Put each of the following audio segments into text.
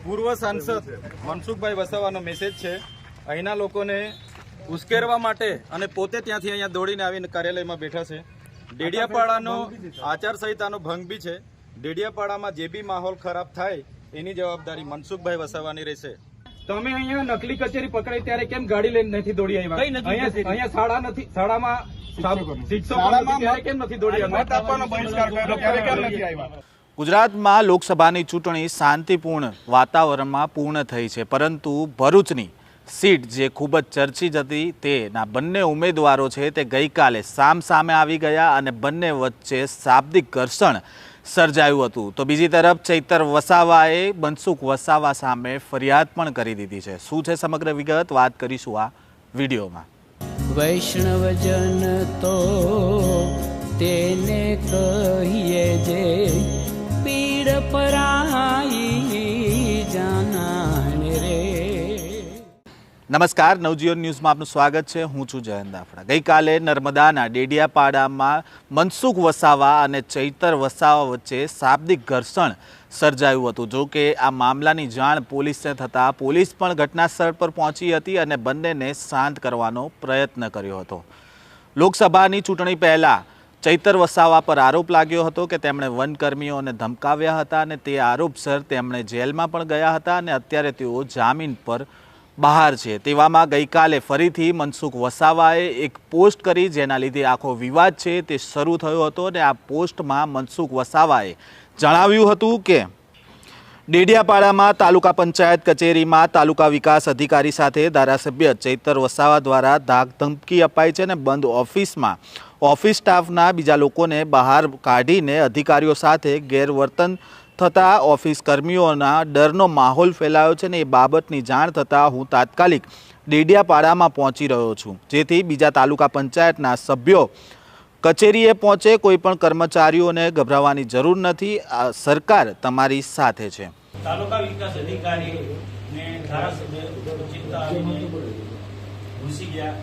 પૂર્વ સાંસદ મનસુખભાઈ વસાવાનો મેસેજ છે અહીંના લોકોને ઉશ્કેરવા માટે અને પોતે ત્યાંથી અહીંયા દોડીને આવીને કાર્યાલયમાં બેઠા છે। ડેડિયાપાડાનો આચારસંહિતાનો ભંગ બી છે। ડેડિયાપાડામાં જે બી માહોલ ખરાબ થાય એની જવાબદારી મનસુખભાઈ વસાવાની રહેશે। તમે અહીંયા નકલી કચેરી પકડાઈ ત્યારે કેમ ગાડી લઈને નથી દોડી આવ્યા? અહીંયા શાળા નથી, શાળામાં શિક્ષકો ત્યારે કેમ નથી દોડી આવ્યા? ગુજરાતમાં લોકસભાની ચૂંટણી શાંતિપૂર્ણ વાતાવરણમાં પૂર્ણ થઈ છે, પરંતુ ભરૂચની સીટ જે ખૂબ જ ચર્ચિત હતી તેના બંને ઉમેદવારો છે તે ગઈકાલે સામે આવી ગયા અને બંને વચ્ચે શાબ્દિક ઘર્ષણ સર્જાયું હતું। તો બીજી તરફ ચૈતર વસાવાએ મનસુખ વસાવા સામે ફરિયાદ પણ કરી દીધી છે। શું છે સમગ્ર વિગત, વાત કરીશું આ વિડીયોમાં। વૈષ્ણવજન તો તેને કહીએ જે પીડ પરાઈ જાનાને રે। નમસ્કાર, નવજીવન ન્યૂઝમાં આપનું સ્વાગત છે। હું છું જયંત દાફડા। ગઈકાલે નર્મદાના ડેડિયાપાડામાં મનસુખ વસાવા અને ચૈતર વસાવા વચ્ચે શાબ્દિક ઘર્ષણ સર્જાયું હતું। જો કે આ મામલાની જાણ પોલીસને થતાં પોલીસ પણ ઘટના સ્થળ પર પહોંચી હતી અને બંનેને શાંત કરવાનો પ્રયત્ન કર્યો હતો। લોકસભાની ચૂંટણી પહેલાં ચૈતર વસાવા પર આરોપ લાગ્યો હતો કે તેમણે વનકર્મીઓને ધમકાવ્યા હતા અને તે આરોપસર તેમણે જેલમાં પણ ગયા હતા અને અત્યારે તેઓ જામીન પર બહાર છે। તેવામાં ગઈકાલે ફરીથી મનસુખ વસાવાએ એક પોસ્ટ કરી, જેના લીધે આખો વિવાદ છે તે શરૂ થયો હતો અને આ પોસ્ટમાં મનસુખ વસાવાએ જણાવ્યું હતું કે ડેડિયાપાડામાં તાલુકા પંચાયત કચેરીમાં તાલુકા વિકાસ અધિકારી સાથે ધારાસભ્ય ચૈતર વસાવા દ્વારા ધાકધમકી અપાઈ છે અને બંધ ઓફિસમાં ઓફિસ સ્ટાફના બીજા લોકોને બહાર કાઢીને અધિકારીઓ સાથે ગેરવર્તન થતાં ઓફિસ કર્મીઓના ડરનો માહોલ ફેલાયો છે ને એ બાબતની જાણ થતાં હું તાત્કાલિક ડેડિયાપાડામાં પહોંચી રહ્યો છું, જેથી બીજા તાલુકા પંચાયતના સભ્યો કચેરીએ પહોંચે। કોઈ પણ કર્મચારીઓને ગભરાવાની જરૂર નથી, આ સરકાર તમારી સાથે છે। તાલુકા વિકાસ અધિકારી ને ધારાસભ્ય ઘૂસી ગયા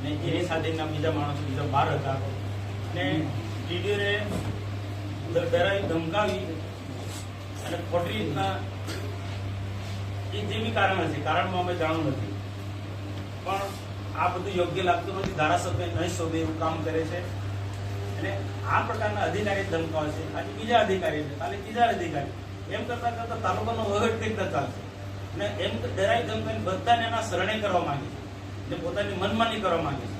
ને એની સાથેના બીજા માણસો બીજા બહાર હતા અને ટીડીઓને ડરાવી ધમકાવી અને ખોટી રીતના એ જે બી કારણ હશે, કારણમાં અમે જાણવું નથી, પણ આ બધું યોગ્ય લાગતું નથી। ધારાસભ્ય નહીં શોધે એવું કામ કરે છે અને આ પ્રકારના અધિકારી ધમકાવે છે। આજે બીજા અધિકારી છે, કાલે ત્રીજા અધિકારી, એમ કરતા કરતા તાલુકાનો વહીવટ કઈ રીતે ચાલશે? અને એમ ડરાઈ ધમકાઈને બધાને એના શરણે કરવા માંગે છે અને પોતાની મનમાની કરવા માંગે છે।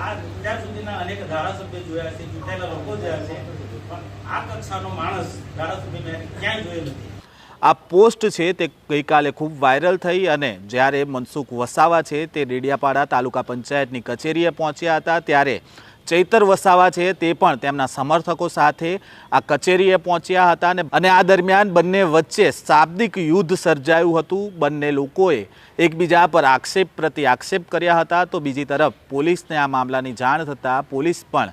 આ ત્યાં સુધીના અનેક ધારાસભ્ય જોયા છે, ચૂંટાયેલા લોકો જોયા છે, પણ આ કક્ષાનો માણસ ધારાસભ્ય મેં ક્યાંય જોયો નથી। આ પોસ્ટ છે તે ગઈકાલે ખૂબ વાયરલ થઈ અને જ્યારે મનસુખ વસાવા છે તે ડેડિયાપાડા તાલુકા પંચાયતની કચેરીએ પહોંચ્યા હતા ત્યારે ચૈતર વસાવા છે તે પણ તેમના સમર્થકો સાથે આ કચેરીએ પહોંચ્યા હતા અને આ દરમિયાન બંને વચ્ચે શાબ્દિક યુદ્ધ સર્જાયું હતું। બંને લોકોએ એકબીજા પર આક્ષેપ પ્રતિ આક્ષેપ કર્યા હતા। તો બીજી તરફ પોલીસને આ મામલાની જાણ થતાં પોલીસ પણ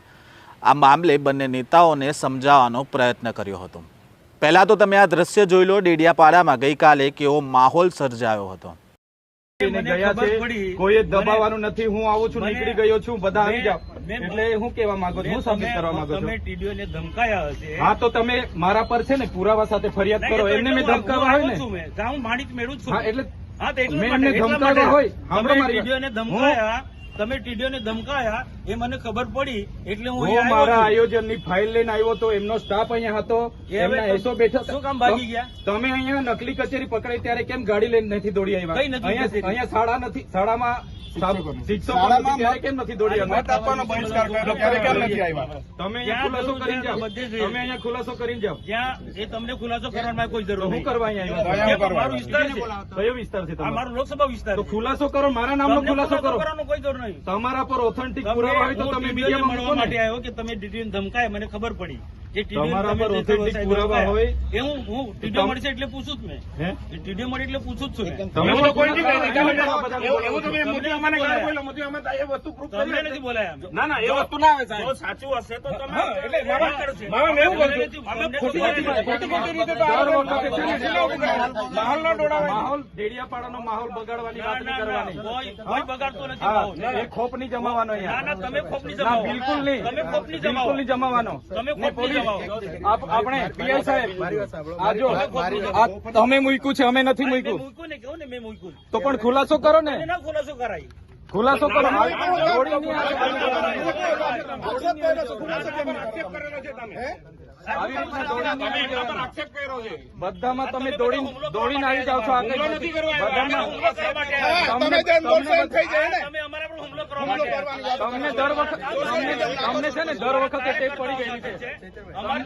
આ મામલે બંને નેતાઓને સમજાવવાનો પ્રયત્ન કર્યો હતો। પહેલા તો તમે આ દ્રશ્ય જોઈ લો, ડેડિયાપાડામાં ગઈકાલે કેવો માહોલ સર્જાયો હતો। કોઈ દબાવવાનું નથી, હું આવું છું, નીકળી ગયો છું, બધા આવી જાવ, એટલે હું કેવા માંગો છું, હું સાબિત કરવા માંગુ છું? ટીડીઓને ધમકાયા હશે, હા તો તમે મારા પર છે ને પુરાવા સાથે ફરિયાદ કરો, એમને મેં ધમકાવા હોય ને, હું માણિક મેળવું છું, હા એટલે મેં એમને ધમકાવા હોય, ટીડીઓને ધમકાયા, તમે ટીડીઓને ધમકાયા એ મને ખબર પડી એટલે હું મારા આયોજનની ફાઇલ લઈને આવ્યો તો એમનો સ્ટાફ અહીંયા હતો, એમના એસો બેઠા, શું કામ ભાગી ગયા? તમે અહીંયા નકલી કચેરી પકડાઈ ત્યારે કેમ ગાડી લઈને નથી દોડી આવ્યા? અહીંયા શાળા નથી, શાળામાં શિક્ષકો ત્યારે કેમ નથી દોડી આવ્યા? તમે અહીંયા ખુલાસો કરીને જાઓ, તમે અહીંયા ખુલાસો કરીને જાઓ, જ્યાં એ તમને ખુલાસો કરવાની કોઈ જરૂર હું નહીં। કરવા અહીંયા મારો વિસ્તાર છે, કયો વિસ્તાર છે આ તમારો? મારો લોકસભા વિસ્તાર તો છે। ખુલાસો કરો, મારા નામનો ખુલાસો કરો, કરવાનો કોઈ જરૂર નહીં। તમારા પર ઓથેન્ટિક પુરાવા હોય તો તમે મીડિયામાં મળવા મૂકો માટે ને। આવ્યો કે તમે ટીડીઓને ધમકાય, મને ખબર પડી જે તમારા પર ઓથેન્ટિક પુરાવા હોય એ હું ટીડીઓ મળશે એટલે પૂછું જ મેં, ટીડીઓ મળે એટલે પૂછું જ છું મેં। તમે તો કોઈ નહીં તમને નથી બોલાયા અમે। ના એ વસ્તુ ના આવે સાહેબ, જો સાચું હશે તો તમે માહોલ ડેડિયાપાડાનો માહોલ બગાડવાની વાત નહીં કરવાની, કોઈ બગાડતો નથી માહોલ। એ ખોપ નહીં જમાવાનો ના ના, અહીંયા, તમે ખોપ નહીં ના જમાવો, બિલકુલ નહીં, તમે ખોપ નહીં બિલકુલ નહીં જમાવાનો, તમે ને પોલીસ આપણે પીઆઈ સાહેબ આ જો આ તમે મૂક્યું છે, અમે નથી મૂક્યું. મૂક્યું ને કેવું ને મેં મૂક્યું તો પણ ખુલાસો કરો ને, ના ખુલાસો કરાય ખુલાસો કરો. આવી રીતના બધામાં તમે દોડીને આવી જાવ છો. આ કઈ બધામાં તમે અમારા પર હુમલો કરવા માટે તમને દર વખત તમને છે ને દર વખતે ટેપ પડી ગયેલી છે.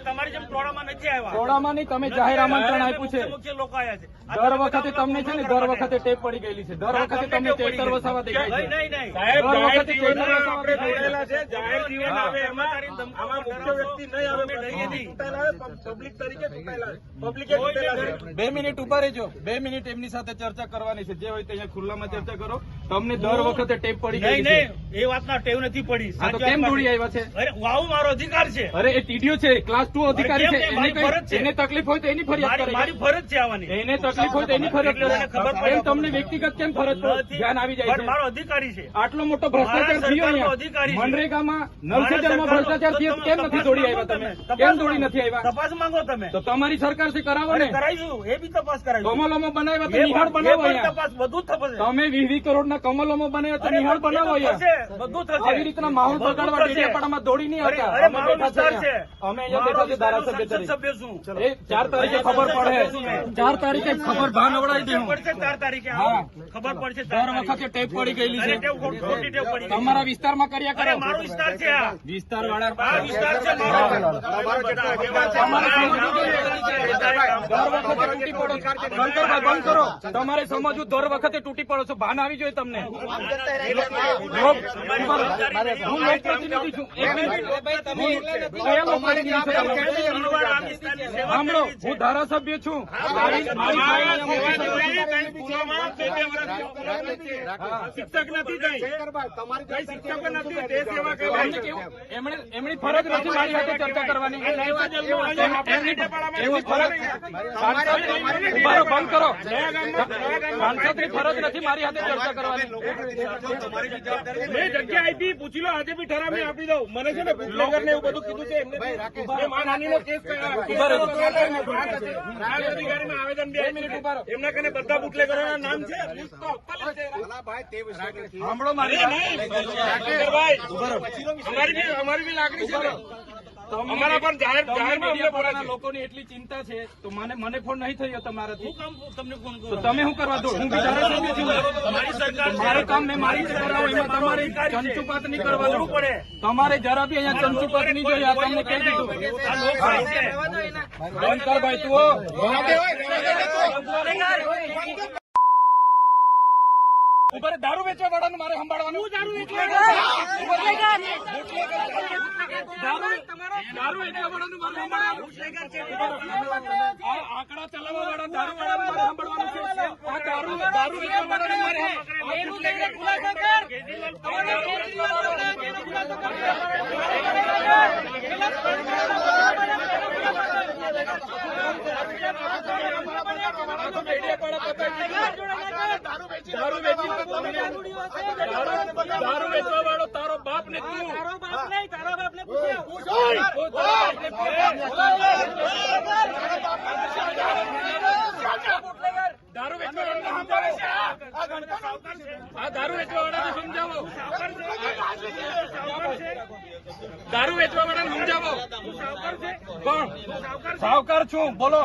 તમારી જેમ ટોળામાં નથી આવ્યા. ટોળામાં નહીં, તમે જાહેર આમંત્રણ આપ્યું છે. મુખ્ય લોકો આવ્યા છે. દર વખતે તમને છે ને દર વખતે ટેપ પડી ગયેલી છે. દર વખતે તમને ચેતર વસાવા દેખાય છે. નહીં નહીં દર વખતે ચેતર વસાવા દેખાય છે. જાહેર જીવન આવે એમાં આમાં મુખ્ય વ્યક્તિ નહીં આવે. પબ્લિક તરીકે 2 મિનિટ ઉભા રહેજો. 2 મિનિટ એમની સાથે ચર્ચા કરવાની છે. જે હોય તે અહીંયા ખુલ્લામાં ચર્ચા કરો. તમને દર વખતે ટેપ પડી ગઈ નહીં છે. નહીં એ વાતના ટેવ નથી પડી. હા, તો કેમ દોડી આવ્યા છે? અરે આવું મારો અધિકાર છે. અરે એ ટીડીઓ છે, ક્લાસ 2 અધિકારી છે. કેમ? મારી ફરજ છે. એને તકલીફ હોય તો એની ફરિયાદ કરે. મારી ફરજ છે આવવાની. એને તકલીફ હોય તો એની ફરિયાદ એટલે મને ખબર કરે. પડે. કેમ તમને વ્યક્તિગત કેમ ફરજ પર નથી. ધ્યાન આવી જાય પણ છે? મારો અધિકારી છે. આટલો મોટો ભ્રષ્ટાચાર મારા થયો સરકારનો અધિકારી છે. મનરેગામાં નલ સે જલમાં ભ્રષ્ટાચાર થયો તો કેમ નથી દોડી આવ્યા તમે? કેમ દોડી નથી આવ્યા? તપાસ માંગો તમે. તો તમારી સરકાર છે, કરાવો ને. કરાઈશું એ બી તપાસ કરાઈશું. કમલોમાં બનાવ્યા તો એ નિહાળ પણ બનાવો અહીંયા. તપાસ બધું જ થશે. તમે 20 કરોડના કમલોમાં બનાવ્યા તો નિહાળ બનાવો અહીંયા. થશે બધું થશે. આવી રીતના માહોલ બધું બગાડવા થશે. ડેડિયાપાડામાં દોડી નહીં આવતા. અરે અમે મારો બેઠા વિસ્તાર છે છે. અહીંયા. અમે અહીંયા બેઠા છે ધારાસભ્ય સંસદ તરીકે. સભ્ય છું. એ 4 તારીખે ખબર પડે. 4 તારીખે ખબર ભાન નવડાવી દે હું. પડશે 4 તારીખે હા. ખબર પડશે 4 દર તારીખે. વખતે ટેપ પડી ગયેલી અરે છે. ટેવ ખોટી ટેવ પડી ગઈ. તમારા વિસ્તારમાં કર્યા અરે કરો. મારો વિસ્તાર છે આ. વિસ્તાર વાળા આ વિસ્તાર છે મારો. બંધ કરો. તમારે સમજવું, દર વખતે તૂટી પડો છો. ભાન આવી જોઈએ તમને. હું લોકપ્રતિનિધિ છું. એક મિનિટ. કયા લોકપ્રતિનિધિ છો તમે? સાંભળો, હું ધારાસભ્ય છું. મારી ફાઇલ શિક્ષક નથી કઈ શિક્ષક નથી તે સેવા તમને કેવું? એમની ફરજ નથી મારી સાથે ચર્ચા કરવાની. એમની ફરજ ઉભારો, બંધ કરો. સાંસદની ફરજ નથી મારી સાથે ચર્ચા કરવાની. મેં જગ્યા આપી પૂછી લો આજે બી ઠરાવ આપી દઉં મને છે ને બુટલેગર ને એવું બધું કીધું છે એમને માનહાનિનો કેસ અધિકારીમાં આવેદન બી એમના કને બધા બુટલેગરોના નામ છે સાંભળો મારી અમારી બી લાગણી છે ને અમારા પણ જાહેર લોકોની એટલી ચિંતા છે તો મને ફોન નહીં થયો તમારાથી. તમને ફોન તો તમે શું કરવા દો? હું બી ધારાસભ્ય છું. તમારી સરકાર મારે કામ મેં મારી રીતે કરાવો. એમાં તમારે ચંચુપાત નહીં કરવાનું પડે. તમારે જરા બી અહીંયા ચંચુપાત નહીં જોઈએ. આ તમને કહી દીધું. આ લોકશાહી છે. બંધ કર ભાઈ તું. ઉપર દારૂ વેચવા વાળાનું મારે સંભાળવાનું. દારૂ વેચવા વાળાનું મારે સંભાળવાનું. આ આંકડા ચલાવવા વાળા દારૂ વાળાનું મારે સંભાળવાનું છે. આ દારૂ વેચવા વાળાનું મારે દારૂ વેચવા વાળો તારો બાપ ને તું. દારૂ વેચવા આ દારૂ વેચવા વાળાને સમજાવો. દારૂ વેચવા વાળાને સમજાવો. કોણ? સાવકાર છું. બોલો.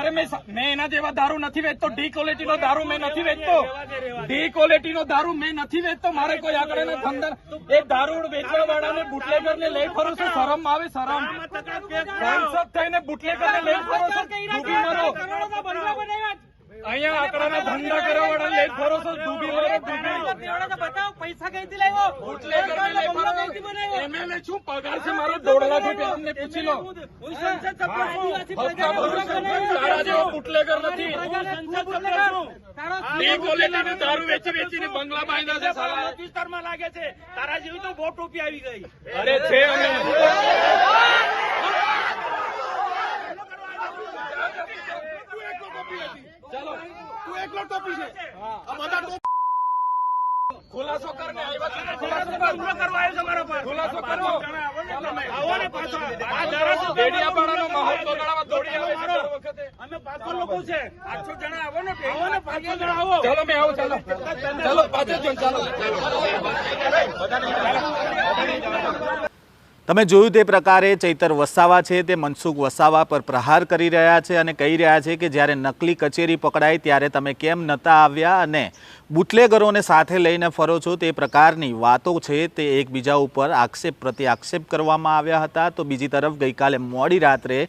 અરે મેં એના જેવા દારૂ નથી વેચતો. ડી ક્વોલિટી નો દારૂ મેં નથી વેચતો. ડી ક્વોલિટી નો દારૂ મેં નથી વેચતો. મારે કોઈ આગળ ધંધા એ દારૂ વેચવા વાળાને બુટલેગર ને લઈ ફરો છો. શરમ આવે? શરમ? સાંસદ થઈને બુટલેગર ને લઈ ફરો છો. ડૂબી મરો. અહીંયા આંકડાના ધંધા કરવા વાળા લઈ ફરો છો. ડૂબી મરો. પૈસા કઈથી લાવ્યો? બુટલેગર ને લઈ ફરો. એમએલએ છું, પગાર છે મારો 1.5 લાખ રૂપિયા. તમને પૂછી લો. તારા જેવો બુટલેગર નથી. ડી ક્વોલિટીનો દારૂ વેચીને બંગલા બાંધ્યા છે. સાલા વિસ્તારમાં લાગે છે તારા જેવી તો બહુ ટોપી આવી ગઈ. અરે છે અમે. ચાલો તું એકલો ટોપી છે. ખુલાસો કરને આવ્યા છે ને, ખુલાસો હુમલો કરવા આવ્યો છે મારા પર. ખુલાસો કરો. આવો ને પાછો. આ ધારાસભ્ય ડેડિયાપાડાનો માહોલ બગાડવા દોડી આવે છે દર વખતે. અમે 500 લોકો છે. 800 જણા આવો ને 500 જણા આવો. ચાલો મેં આવું ચાલો. ચાલો પાછળ જો ચાલો. તમે જોયું તે પ્રકારે ચૈતર વસાવા છે તે મનસુખ વસાવા પર પ્રહાર કરી રહ્યા છે અને કહી રહ્યા છે કે જ્યારે નકલી કચેરી પકડાઈ ત્યારે તમે કેમ નહોતા આવ્યા અને બુટલેગરોને સાથે લઈને ફરો છો, તે પ્રકારની વાતો છે તે એકબીજા ઉપર આક્ષેપ પ્રતિ આક્ષેપ કરવામાં આવ્યા હતા. તો બીજી તરફ ગઈકાલે મોડી રાત્રે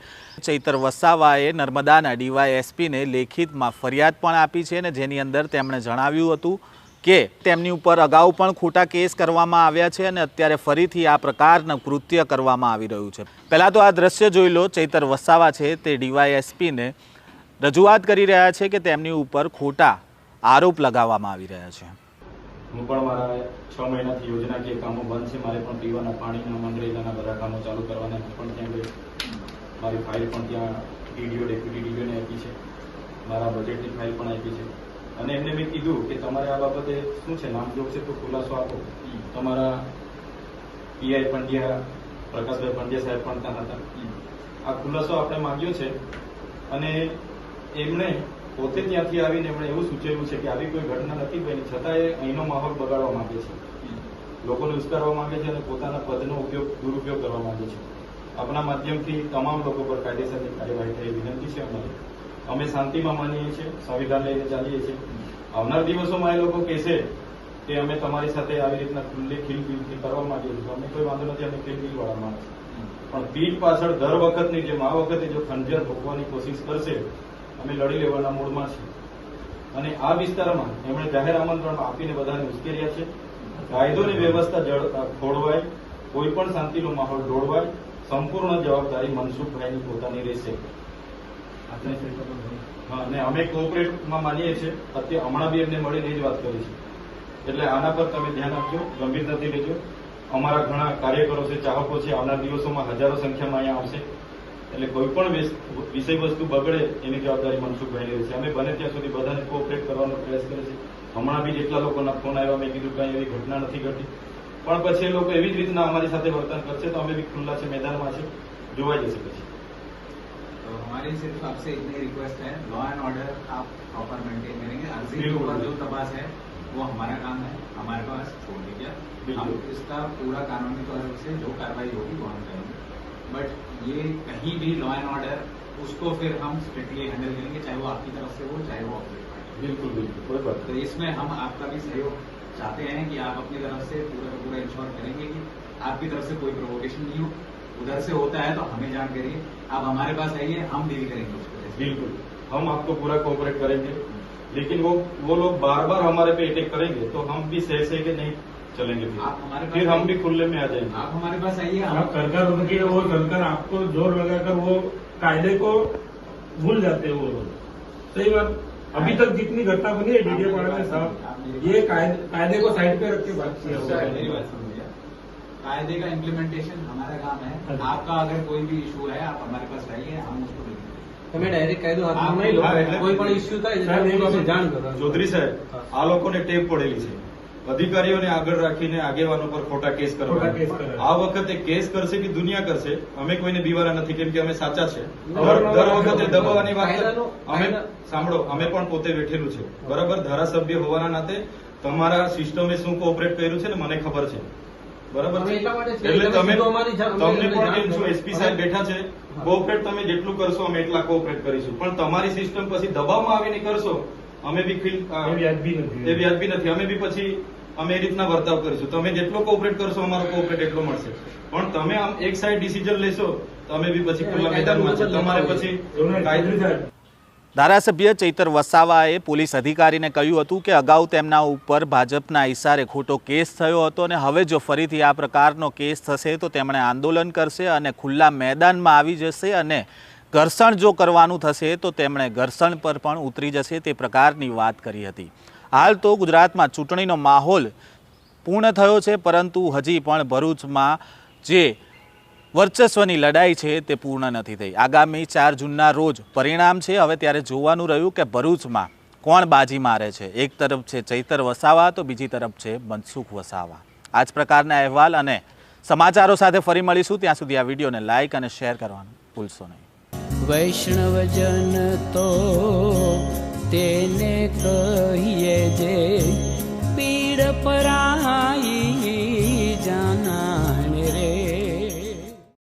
ચૈતર વસાવાએ નર્મદાના ડીવાયએસપીને લેખિતમાં ફરિયાદ પણ આપી છે અને જેની અંદર તેમણે જણાવ્યું હતું કે તેમની ઉપર અગાઉ પણ ખોટા કેસ કરવામાં આવ્યા છે અને અત્યારે ફરીથી આ પ્રકારનું કૃત્ય કરવામાં આવી રહ્યું છે. પહેલાં તો આ દ્રશ્ય જોઈ લો. ચૈતર વસાવા છે તે ડીવાયએસપીને રજૂઆત કરી રહ્યા છે કે તેમની ઉપર ખોટા આરોપ લગાવવામાં આવી રહ્યા છે. હું પણ મારા 6 મહિનાથી યોજનાકીય કામો બંધ છે. મારે પણ પીવાના પાણીના મનરેગાના બધા કામો ચાલુ કરવાના પણ ત્યાં ગઈ. મારી ફાઇલ પણ ત્યાં ડીડીઓ ડેપ્યુટી ડીડીઓને આપી છે. મારા બજેટની ફાઇલ પણ આપી છે અને એમને મેં કીધું કે તમારે આ બાબતે શું છે, નામજોગ છે તો ખુલાસો આપો. તમારા પીઆઈ પંડ્યા, પ્રકાશભાઈ પંડ્યા સાહેબ પણ ત્યાં હતા. આ ખુલાસો આપણે માંગ્યો છે અને એમણે પોતે ત્યાંથી આવીને એમણે એવું સૂચવ્યું છે કે આવી કોઈ ઘટના નથી બની, છતાં એ અહીંનો માહોલ બગાડવા માંગે છે, લોકોને ઉશ્કેરવા માંગે છે અને પોતાના પદનો દુરુપયોગ કરવા માંગે છે. આપણા માધ્યમથી તમામ લોકો પર કાયદેસરની કાર્યવાહી થઈ વિનંતી છે અમારી. અમે શાંતિમાં માનીએ છીએ, સંવિધાન લઈને ચાલીએ છીએ. આવનાર દિવસોમાં એ લોકો કહેશે કે અમે તમારી સાથે આવી રીતના ખુલ્લી ખીલબીલથી કરવા માંગીએ છીએ, અમે કોઈ વાંધો નથી, અમે ખીલબીલ વાળા માણસ. પણ પીઠ પાછળ દર વખતની જેમ આ વખતે જો ખંજર ઠોકવાની કોશિશ કરશે, અમે લડી લેવાના મૂડમાં છીએ. અને આ વિસ્તારમાં એમણે જાહેર આમંત્રણ આપીને બધાને ઉશ્કેર્યા છે. કાયદોની વ્યવસ્થા ખોળવાય, કોઈ પણ શાંતિનો માહોલ દોડવાય, સંપૂર્ણ જવાબદારી મનસુખભાઈની પોતાની રહેશે. અને અમે કોઓપરેટમાં માનીએ છીએ. અત્યારે હમણાં બી એમને મળીને જ વાત કરી છે. એટલે આના પર તમે ધ્યાન આપજો, ગંભીરતાથી લેજો. અમારા ઘણા કાર્યકરો છે, ચાહકો છે, આવનાર દિવસોમાં હજારો સંખ્યામાં અહીંયા આવશે. એટલે કોઈ પણ વિષય વસ્તુ બગડે એની જવાબદારી મનસુખભાઈની રહેશે. અમે બને ત્યાં સુધી બધાને કોઓપરેટ કરવાનો પ્રયાસ કરીએ છીએ. હમણાં બી જેટલા લોકોના ફોન આવ્યા, મેં કીધું કઈ એવી ઘટના નથી ઘટી, પણ પછી એ લોકો એવી જ રીતના અમારી સાથે વર્તન કરશે તો અમે બી ખુલ્લા છે, મેદાનમાં છે, જોવાઈ જશે પછી. तो हमारी सिर्फ आपसे इतनी रिक्वेस्ट है, लॉ एंड ऑर्डर आप प्रॉपर मेंटेन करेंगे. अर्जी के ऊपर जो तपास है वो हमारा काम है, हमारे पास छोड़ दीजिए. हम इसका पूरा कानूनी तौर से जो कार्रवाई होगी वो हम करेंगे. बट ये कहीं भी लॉ एंड ऑर्डर उसको फिर हम स्ट्रिक्टली हैंडल करेंगे, चाहे वो आपकी तरफ से हो चाहे वो ऑपोजिट पार्टी. बिल्कुल बिल्कुल कोई बात तो इसमें हम आपका भी सहयोग चाहते हैं कि आप अपनी तरफ से पूरा का पूरा इंश्योर करेंगे कि आपकी तरफ से कोई प्रोवोकेशन नहीं हो. उधर से होता है तो हमें जान करिए, आप हमारे पास आइए, हम डील करेंगे उसको. बिल्कुल हम आपको पूरा कोऑपरेट करेंगे, लेकिन वो लोग बार बार हमारे पे अटैक करेंगे तो हम भी सह के नहीं चलेंगे. आप हमारे पास फिर हम भी खुले में आ जाएंगे. आप हमारे पास आइए. आप कर उनके वो चलकर आपको जोर लगाकर वो कायदे को भूल जाते हैं वो लोग. सही बात. अभी तक जितनी घटना बनी है डीडीएपाड़ा में साहब, ये कायदे को साइड पे रख के बात किया हुआ है. मेरी बात सुनिए, कायदे का इम्प्लीमेंटेशन हमारा काम है. आपका अगर कोई भी इशू है आप हमारे पास आइए, हम उसको देखेंगे. તમે ડાયરેક્ટ કાયદો હાથમાં નહીં લો. કોઈ પણ ઇસ્યુ થાય એટલે જાણ કરો. ચૌધરી સાહેબ, આ લોકોને ટેપ પડેલી છે અધિકારીઓને આગળ રાખીને આગેવાનો પર ખોટા કેસ કરવા. આ વખતે કેસ કરશે કે દુનિયા કરશે, અમે કોઈને બીવાના નથી, કેમ કે અમે સાચા છે. દર વખતે દબાવવાની વાત અમે સાંભળો, અમે પણ પોતે વેઠેલું છે બરાબર. ધારાસભ્ય હોવાના નાતે તમારા સિસ્ટમે શું કોઓપરેટ કર્યું છે ને મને ખબર છે બરાબર. એટલે તમને પણ કેમ છો, એસપી સાહેબ બેઠા છે, કોઓપરેટ તમે જેટલું કરશો અમે એટલા કોઓપરેટ કરીશું. પણ તમારી સિસ્ટમ પછી દબાવમાં આવીને કરશો, અમે બી એ વ્યાજબી નથી. અમે બી પછી અમે એ રીતના વર્તાવ કરીશું. તમે જેટલો કોઓપરેટ કરશો અમારો કોઓપરેટ એટલો મળશે. પણ તમે આમ એક સાઈડ ડિસિઝન લેશો તો અમે બી પછી ખુલ્લા મેદાનમાં છે. તમારે પછી ધારાસભ્ય ચૈતર વસાવાએ પોલીસ અધિકારીને કહ્યું હતું કે અગાઉ તેમના ઉપર ભાજપના ઇશારે ખોટો કેસ થયો હતો અને હવે જો ફરીથી આ પ્રકારનો કેસ થશે તો તેમણે આંદોલન કરશે અને ખુલ્લા મેદાનમાં આવી જશે અને ઘર્ષણ જો કરવાનું થશે તો તેમણે ઘર્ષણ પર પણ ઉતરી જશે, તે પ્રકારની વાત કરી હતી. હાલ તો ગુજરાતમાં ચૂંટણીનો માહોલ પૂર્ણ થયો છે, પરંતુ હજી પણ ભરૂચમાં જે વર્ચસ્વની લડાઈ છે તે પૂર્ણ નથી થઈ. આગામી 4 જૂનના રોજ પરિણામ છે. હવે ત્યારે જોવાનું રહ્યું કે ભરૂચમાં કોણ બાજી મારે છે? એક તરફ છે ચૈતર વસાવા તો બીજી તરફ છે મનસુખ વસાવા. આ જ પ્રકારના અહેવાલ અને સમાચારો સાથે ફરી મળીશું. ત્યાં સુધી આ વિડીયોને લાઇક અને શેર કરવાનું ભૂલશો નહીં. વૈષ્ણવજન તો તેને કહીએ જે પીડ પરાઈ જાન.